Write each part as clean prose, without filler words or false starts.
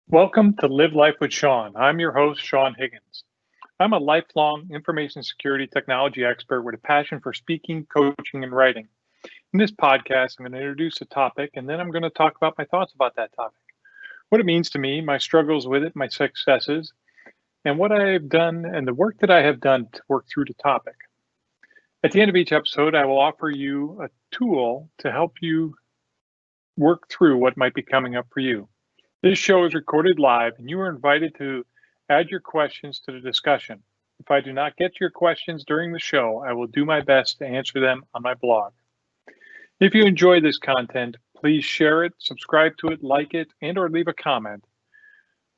Welcome to Live Life with Sean. I'm your host, Sean Higgins. I'm a lifelong information security technology expert with a passion for speaking, coaching, and writing. In this podcast, I'm going to introduce a topic and then I'm going to talk about my thoughts about that topic, what it means to me, my struggles with it, my successes, and what I have done and the work that I have done to work through the topic. At the end of each episode, I will offer you a tool to help you work through what might be coming up for you. This show is recorded live, and you are invited to add your questions to the discussion. If I do not get to your questions during the show, I will do my best to answer them on my blog. If you enjoy this content, please share it, subscribe to it, like it, and or leave a comment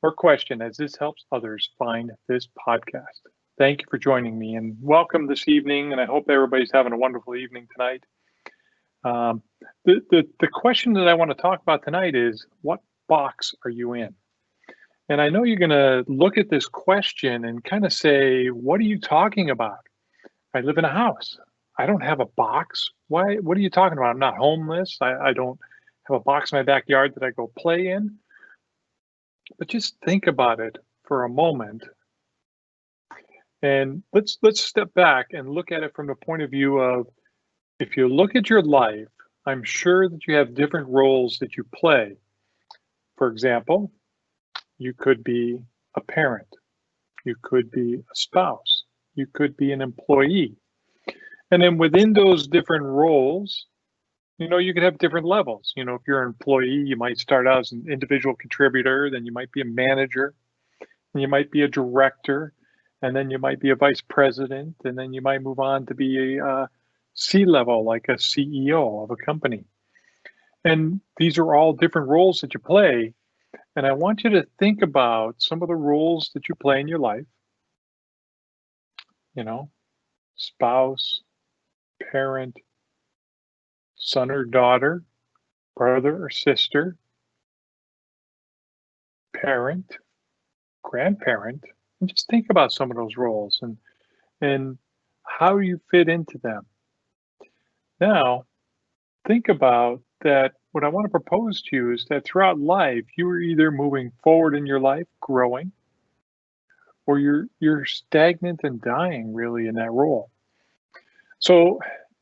or question as this helps others find this podcast. Thank you for joining me and welcome this evening, and I hope everybody's having a wonderful evening tonight. The question that I want to talk about tonight is, what box are you in? And I know you're going to look at this question and kind of say, what are you talking about? I live in a house. I don't have a box. Why? What are you talking about? I'm not homeless. I don't have a box in my backyard that I go play in. But just think about it for a moment. And let's step back and look at it from the point of view of, if you look at your life, I'm sure that you have different roles that you play. For example, you could be a parent, you could be a spouse, you could be an employee. And then within those different roles, you could have different levels. If you're an employee, you might start out as an individual contributor, then you might be a manager, and you might be a director, and then you might be a vice president, and then you might move on to be a C-level, like a CEO of a company. And these are all different roles that you play. And I want you to think about some of the roles that you play in your life, spouse, parent, son or daughter, brother or sister, parent, grandparent, and just think about some of those roles and how you fit into them. Now, think about that. What I want to propose to you is that throughout life, you are either moving forward in your life, growing, or you're stagnant and dying really in that role. So,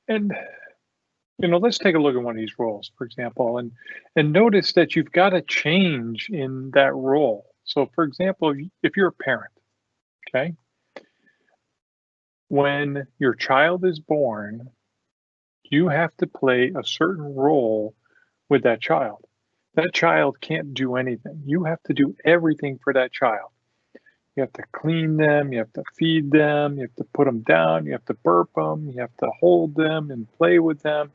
and let's take a look at one of these roles, for example, and notice that you've got to change in that role. So, for example, if you're a parent, okay, when your child is born, you have to play a certain role with that child. That child can't do anything. You have to do everything for that child. You have to clean them, you have to feed them, you have to put them down, you have to burp them, you have to hold them and play with them.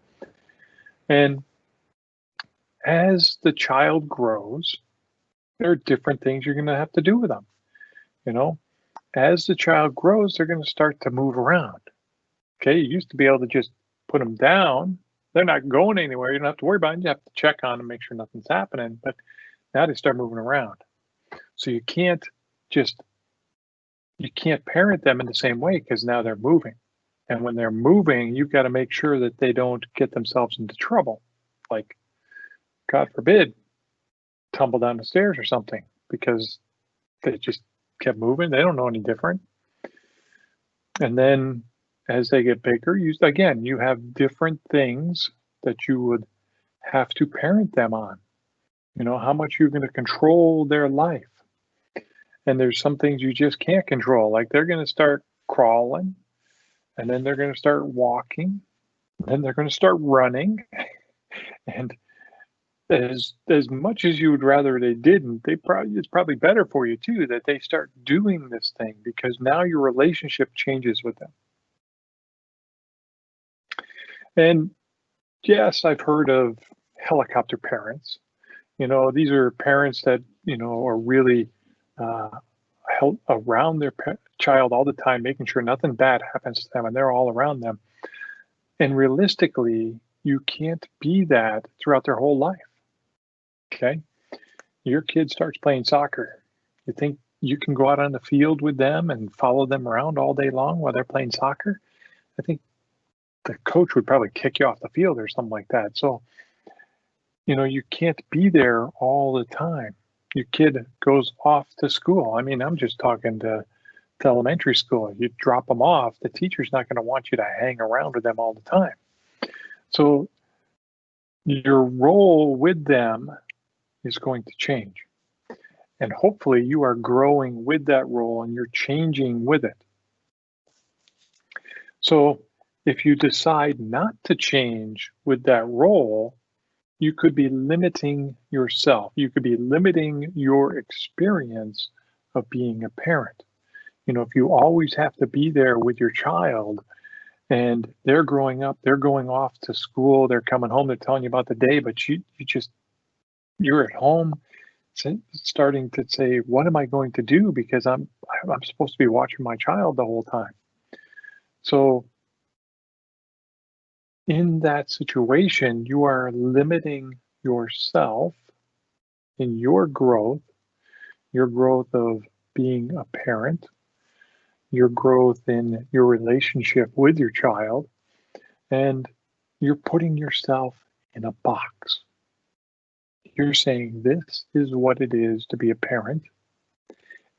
And as the child grows, there are different things you're going to have to do with them. As the child grows, they're going to start to move around. Okay, you used to be able to just put them down. They're not going anywhere. You don't have to worry about it. You have to check on them, make sure nothing's happening. But now they start moving around. So you can't parent them in the same way, because now they're moving. And when they're moving, you've got to make sure that they don't get themselves into trouble. Like, God forbid, tumble down the stairs or something, because they just kept moving. They don't know any different. And then as they get bigger, you have different things that you would have to parent them on. How much you're going to control their life. And there's some things you just can't control. Like, they're going to start crawling, and then they're going to start walking, and then they're going to start running. And as much as you would rather they didn't, it's probably better for you too that they start doing this thing, because now your relationship changes with them. And yes, I've heard of helicopter parents. These are parents that, are really held around their child all the time, making sure nothing bad happens to them, and they're all around them. And realistically, you can't be that throughout their whole life. Okay? Your kid starts playing soccer. You think you can go out on the field with them and follow them around all day long while they're playing soccer? I think the coach would probably kick you off the field or something like that. So, you can't be there all the time. Your kid goes off to school. I mean, I'm just talking to elementary school. You drop them off, the teacher's not going to want you to hang around with them all the time. So your role with them is going to change. And hopefully you are growing with that role and you're changing with it. So if you decide not to change with that role, you could be limiting yourself. You could be limiting your experience of being a parent. You know, if you always have to be there with your child and they're growing up, they're going off to school, they're coming home, they're telling you about the day, but you're at home starting to say, what am I going to do? Because I'm supposed to be watching my child the whole time. So in that situation, you are limiting yourself in your growth of being a parent, your growth in your relationship with your child, and you're putting yourself in a box. You're saying this is what it is to be a parent,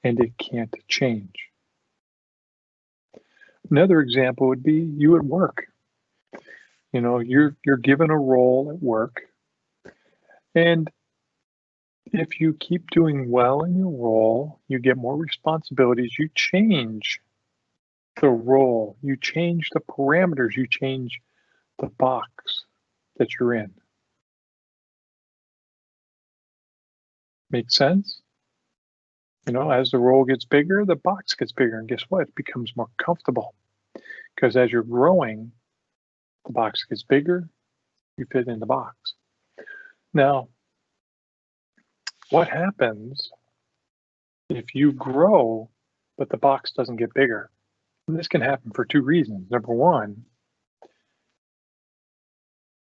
and it can't change. Another example would be you at work. You know, you're given a role at work, and if you keep doing well in your role, you get more responsibilities, you change the role, you change the parameters, you change the box that you're in. Make sense? You know, as the role gets bigger, the box gets bigger, and guess what? It becomes more comfortable because as you're growing, the box gets bigger, you fit in the box. Now, what happens if you grow, but the box doesn't get bigger? And this can happen for two reasons. Number one,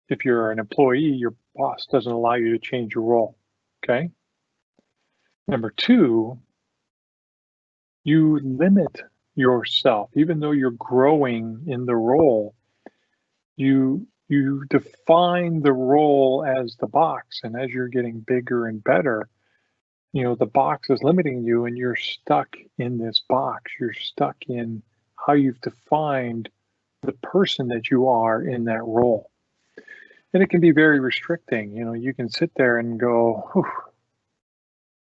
if you're an employee, your boss doesn't allow you to change your role. Okay. Number two, you limit yourself. Even though you're growing in the role, you define the role as the box. And as you're getting bigger and better, you know, the box is limiting you and you're stuck in this box. You're stuck in how you've defined the person that you are in that role. And it can be very restricting. You know, you can sit there and go, whew,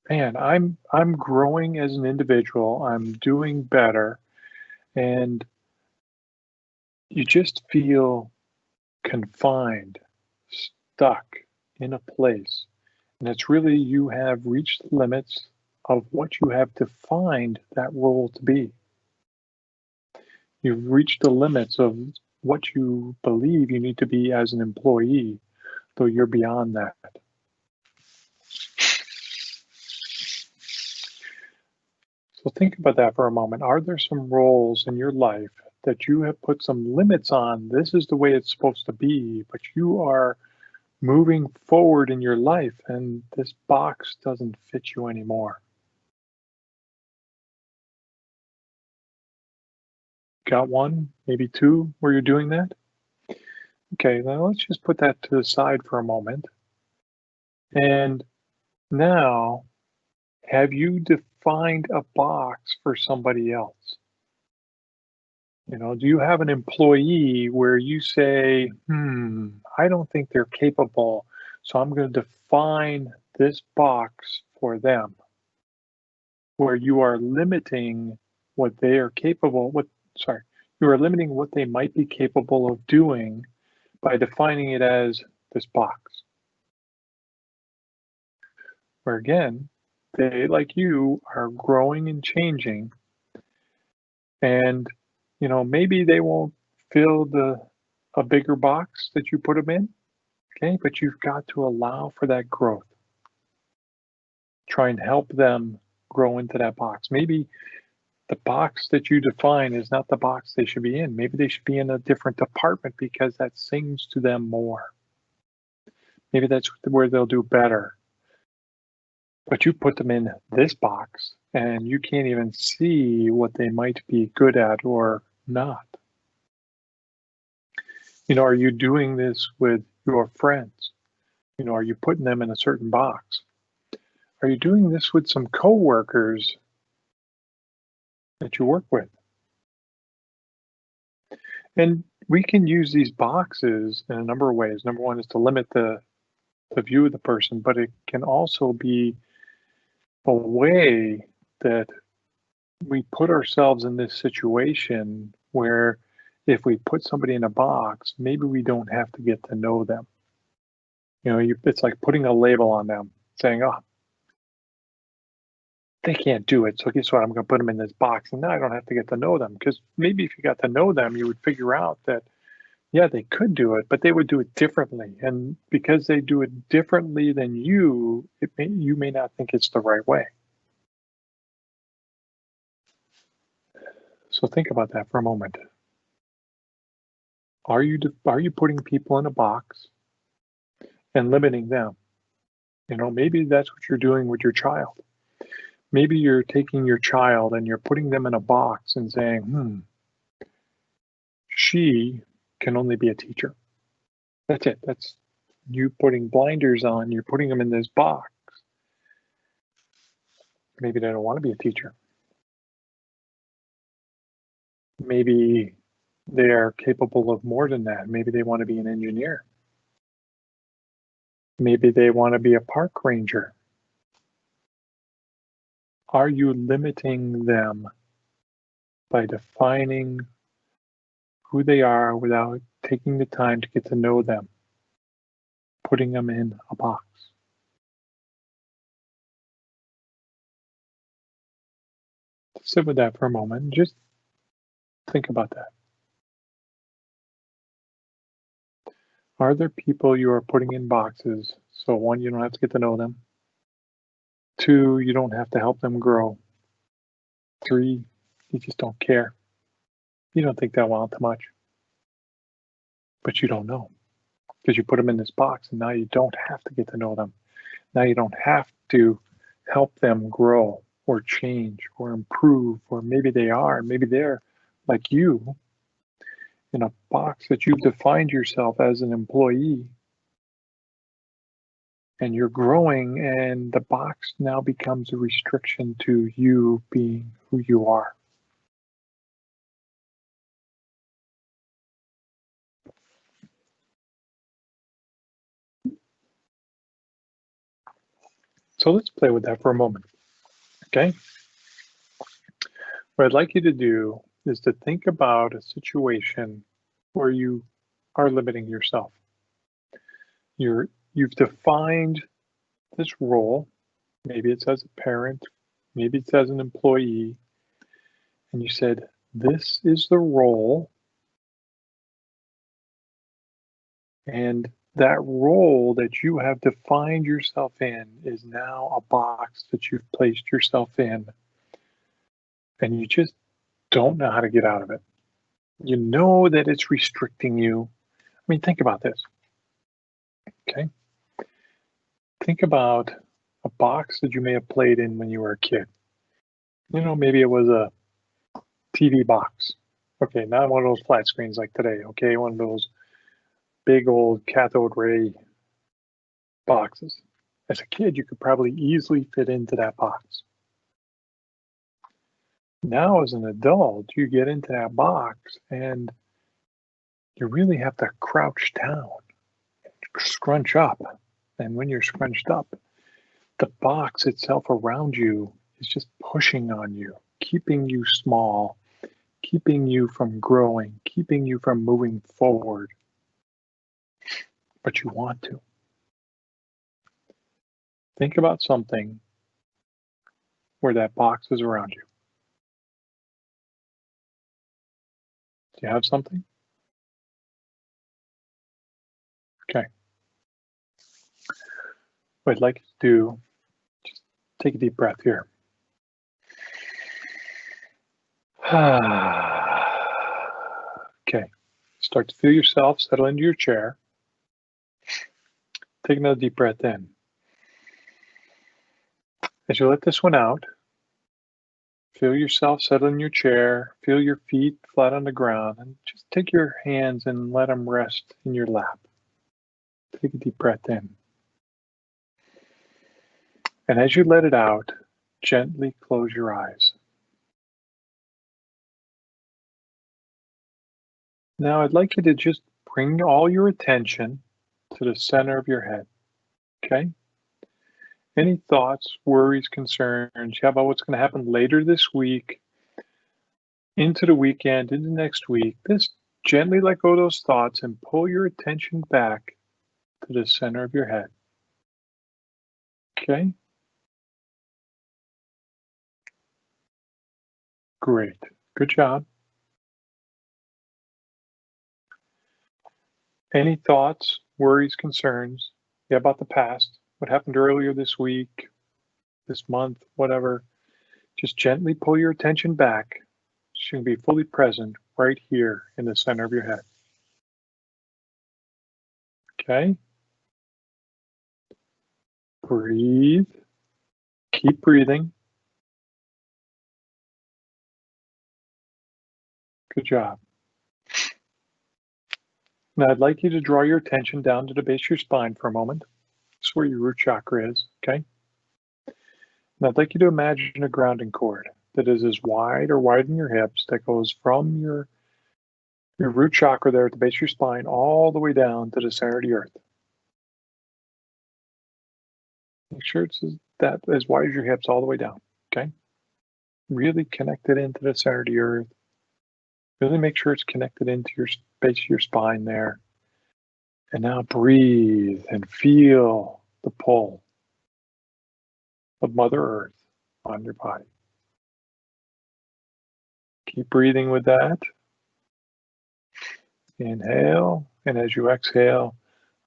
man, I'm growing as an individual. I'm doing better. And you just feel confined, stuck in a place. And it's really you have reached the limits of what you have defined that role to be. You've reached the limits of what you believe you need to be as an employee, though you're beyond that. So think about that for a moment. Are there some roles in your life that you have put some limits on? This is the way it's supposed to be, but you are moving forward in your life and this box doesn't fit you anymore. Got one, maybe two, where you're doing that? Okay, now let's just put that to the side for a moment. And now, have you defined a box for somebody else? You know, do you have an employee where you say, I don't think they're capable, so I'm going to define this box for them, where you are limiting what they are capable, you are limiting what they might be capable of doing by defining it as this box. Where again, they, like you, are growing and changing, and you know, maybe they won't fill a bigger box that you put them in, okay? But you've got to allow for that growth. Try and help them grow into that box. Maybe the box that you define is not the box they should be in. Maybe they should be in a different department because that sings to them more. Maybe that's where they'll do better. But you put them in this box and you can't even see what they might be good at or not. You know, are you doing this with your friends? You know, are you putting them in a certain box? Are you doing this with some coworkers that you work with? And we can use these boxes in a number of ways. Number one is to limit the view of the person, but it can also be a way that we put ourselves in this situation where if we put somebody in a box, maybe we don't have to get to know them. It's like putting a label on them saying, oh, they can't do it. So guess what? I'm going to put them in this box. And now I don't have to get to know them. Because maybe if you got to know them, you would figure out that, yeah, they could do it, but they would do it differently. And because they do it differently than you, you may not think it's the right way. So think about that for a moment. Are you putting people in a box and limiting them? Maybe that's what you're doing with your child. Maybe you're taking your child and you're putting them in a box and saying, she can only be a teacher. That's it. That's you putting blinders on. You're putting them in this box. Maybe they don't want to be a teacher. Maybe they are capable of more than that. Maybe they want to be an engineer. Maybe they want to be a park ranger. Are you limiting them by defining who they are without taking the time to get to know them, putting them in a box? Sit with that for a moment and just think about that. Are there people you are putting in boxes? So one, you don't have to get to know them. Two, you don't have to help them grow. Three, you just don't care. You don't think that well too much. But you don't know because you put them in this box and now you don't have to get to know them. Now you don't have to help them grow or change or improve, or maybe they are, maybe they're like you in a box that you've defined yourself as an employee and you're growing, and the box now becomes a restriction to you being who you are. So let's play with that for a moment, okay? What I'd like you to do is to think about a situation where you are limiting yourself. You've defined this role, maybe it's as a parent, maybe it's as an employee, and you said, this is the role, and that role that you have defined yourself in is now a box that you've placed yourself in, and you just don't know how to get out of it. You know that it's restricting you. I mean, think about this, okay? Think about a box that you may have played in when you were a kid. Maybe it was a TV box. Okay, not one of those flat screens like today, okay? One of those big old cathode ray boxes. As a kid, you could probably easily fit into that box. Now, as an adult, you get into that box and you really have to crouch down, scrunch up. And when you're scrunched up, the box itself around you is just pushing on you, keeping you small, keeping you from growing, keeping you from moving forward. But you want to. Think about something where that box is around you. Do you have something? Okay. What I'd like you to do, just take a deep breath here. Okay. Start to feel yourself settle into your chair. Take another deep breath in. As you let this one out, feel yourself settle in your chair, feel your feet flat on the ground, and just take your hands and let them rest in your lap. Take a deep breath in. And as you let it out, gently close your eyes. Now I'd like you to just bring all your attention to the center of your head, okay? Any thoughts, worries, concerns you have about what's going to happen later this week, into the weekend, into next week, just gently let go of those thoughts and pull your attention back to the center of your head, okay? Great. Good job. Any thoughts, worries, concerns about the past, what happened earlier this week, this month, whatever, just gently pull your attention back so you can be fully present right here in the center of your head. Okay? Breathe. Keep breathing. Good job. Now I'd like you to draw your attention down to the base of your spine for a moment. That's where your root chakra is, okay? And I'd like you to imagine a grounding cord that is as wide or wider than your hips that goes from your root chakra there at the base of your spine all the way down to the center of the earth. Make sure it's that as wide as your hips all the way down, okay? Really connect it into the center of the earth. Really make sure it's connected into your base of your spine there. And now breathe and feel the pull of Mother Earth on your body. Keep breathing with that. Inhale, and as you exhale,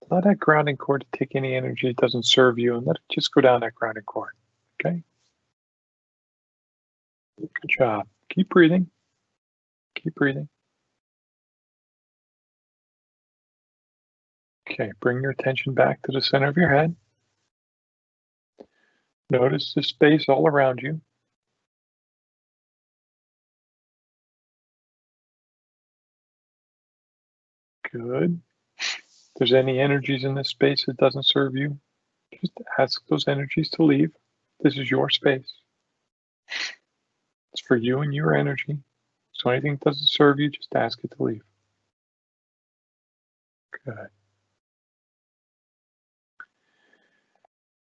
allow that grounding cord to take any energy that doesn't serve you and let it just go down that grounding cord, okay? Good job. Keep breathing. Keep breathing. Okay, bring your attention back to the center of your head. Notice the space all around you. Good. If there's any energies in this space that doesn't serve you, just ask those energies to leave. This is your space. It's for you and your energy. So anything that doesn't serve you, just ask it to leave. Good.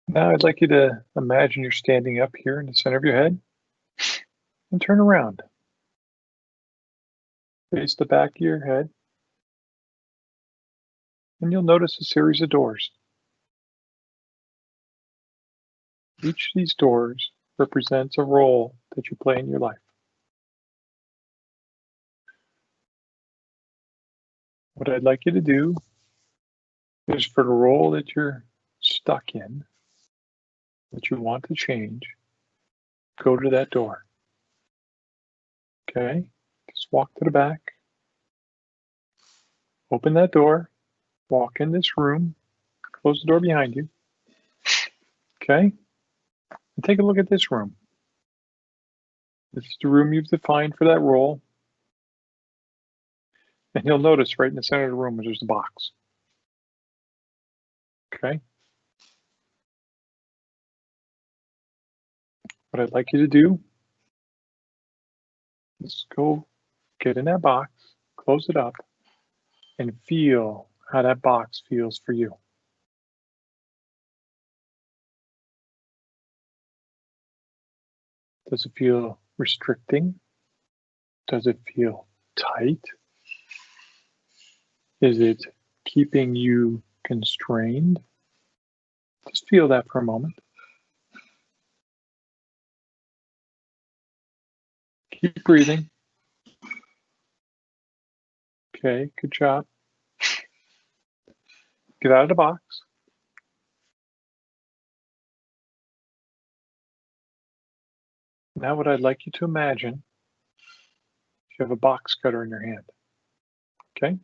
Now I'd like you to imagine you're standing up here in the center of your head and turn around. Face the back of your head, and you'll notice a series of doors. Each of these doors represents a role that you play in your life. What I'd like you to do is for the role that you're stuck in, that you want to change, go to that door. Okay? Just walk to the back, open that door, walk in this room, close the door behind you. Okay? And take a look at this room. This is the room you've defined for that role. And you'll notice right in the center of the room there's a box. Okay? What I'd like you to do is go get in that box, close it up, and feel how that box feels for you. Does it feel restricting? Does it feel tight? Is it keeping you constrained? Just feel that for a moment. Keep breathing. Okay, good job. Get out of the box. Now what I'd like you to imagine, you have a box cutter in your hand. Okay?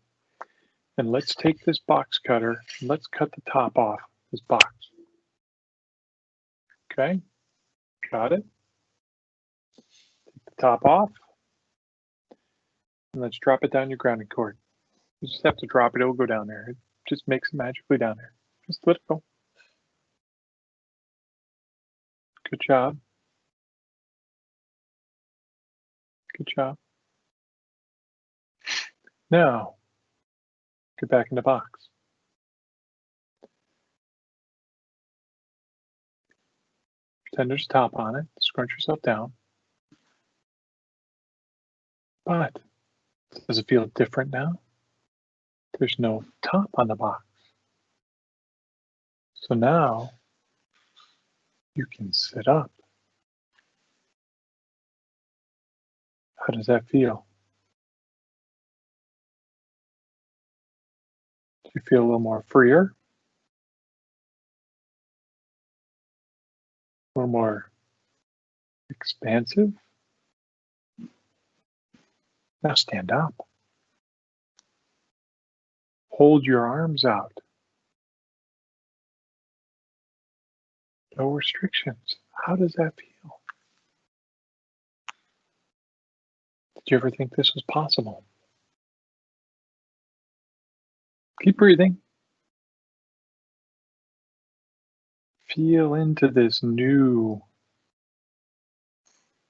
And let's take this box cutter and let's cut the top off this box. Okay? Got it? Take the top off. And let's drop it down your grounding cord. You just have to drop it, it will go down there. It just makes it magically down there. Just let it go. Good job. Good job. Now, get back in the box. Pretend there's a top on it. Scrunch yourself down. But does it feel different now? There's no top on the box. So now you can sit up. How does that feel? Do you feel a little more freer? A little more expansive? Now stand up. Hold your arms out. No restrictions. How does that feel? Did you ever think this was possible? Keep breathing. Feel into this new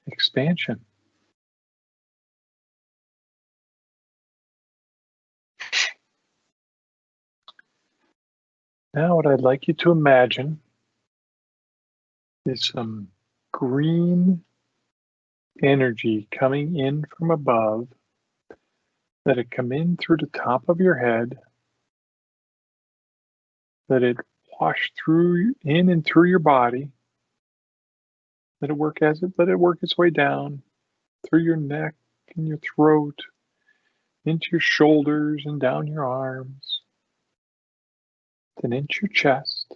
expansion. Now, what I'd like you to imagine is some green energy coming in from above. Let it come in through the top of your head. Let it wash through in and through your body. Let it work its way down through your neck and your throat, into your shoulders and down your arms, then into your chest,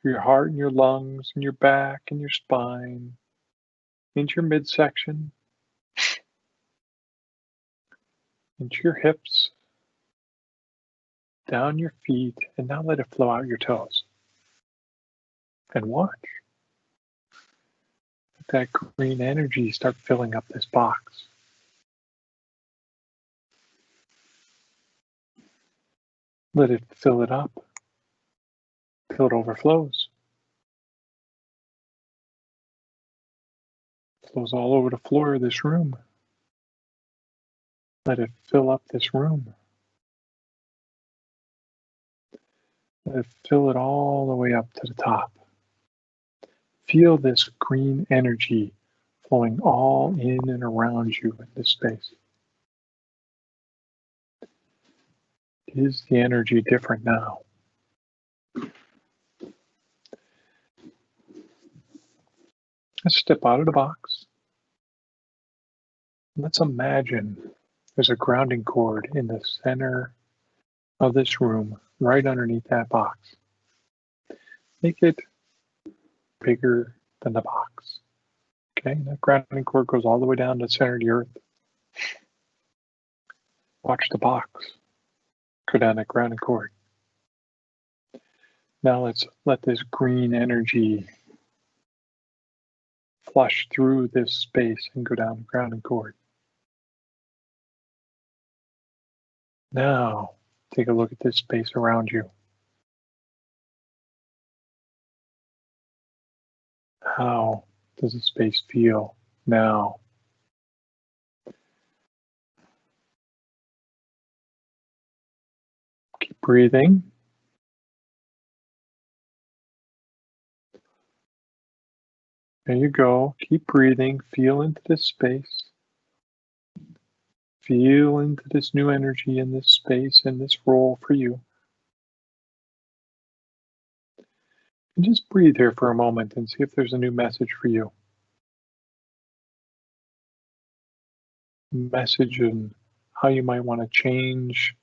through your heart and your lungs and your back and your spine, into your midsection, into your hips, down your feet, and now let it flow out your toes. And watch. Let that green energy start filling up this box. Let it fill it up till it overflows. Flows all over the floor of this room. Let it fill up this room. Let it fill it all the way up to the top. Feel this green energy flowing all in and around you in this space. Is the energy different now? Let's step out of the box. Let's imagine there's a grounding cord in the center of this room, right underneath that box. Make it bigger than the box. Okay, that grounding cord goes all the way down to the center of the earth. Watch the box go down that grounding cord. Now let's let this green energy flush through this space and go down the grounding cord. Now, take a look at this space around you. How does the space feel now? Keep breathing. There you go. Keep breathing. Feel into this space. Feel into this new energy in this space and this role for you. And just breathe here for a moment and see if there's a new message for you. Message and how you might want to change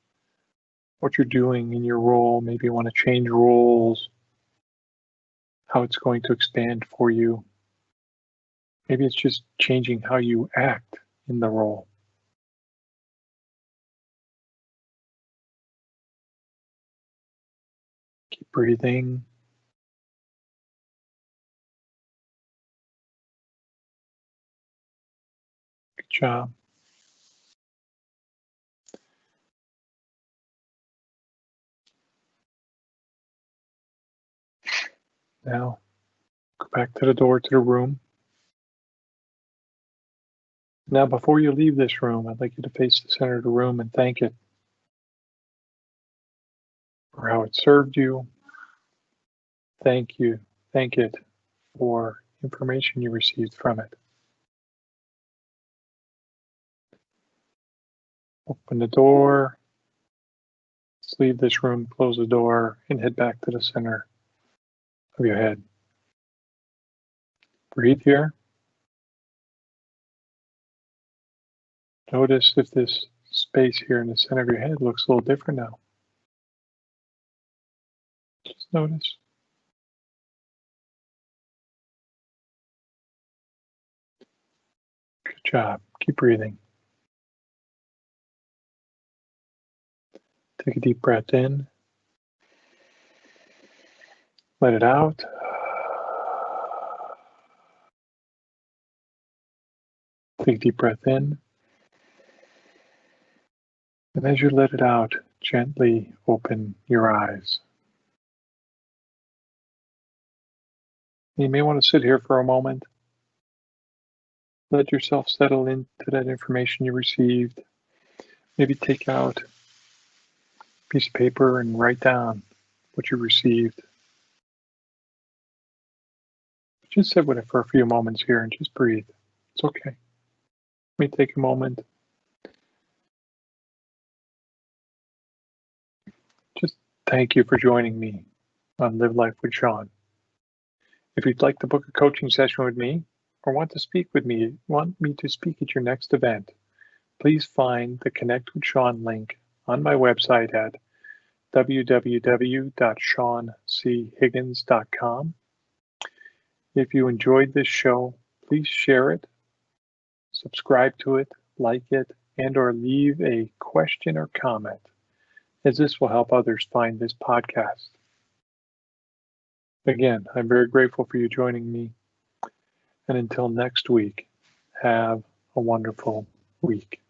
what you're doing in your role. Maybe you want to change roles, how it's going to expand for you. Maybe it's just changing how you act in the role. Keep breathing. Good job. Now, go back to the door to the room. Now, before you leave this room, I'd like you to face the center of the room and thank it for how it served you. Thank it for information you received from it. Open the door, let's leave this room, close the door, and head back to the center of your head. Breathe here. Notice if this space here in the center of your head looks a little different now. Just notice. Good job. Keep breathing. Take a deep breath in. Let it out. Take a deep breath in. And as you let it out, gently open your eyes. You may want to sit here for a moment. Let yourself settle into that information you received. Maybe take out a piece of paper and write down what you received. Just sit with it for a few moments here and just breathe. It's okay. Let me take a moment. Just thank you for joining me on Live Life with Sean. If you'd like to book a coaching session with me or want me to speak at your next event, please find the Connect with Sean link on my website at www.seanchiggins.com. If you enjoyed this show, please share it, subscribe to it, like it, and or leave a question or comment, as this will help others find this podcast. Again, I'm very grateful for you joining me. And until next week, have a wonderful week.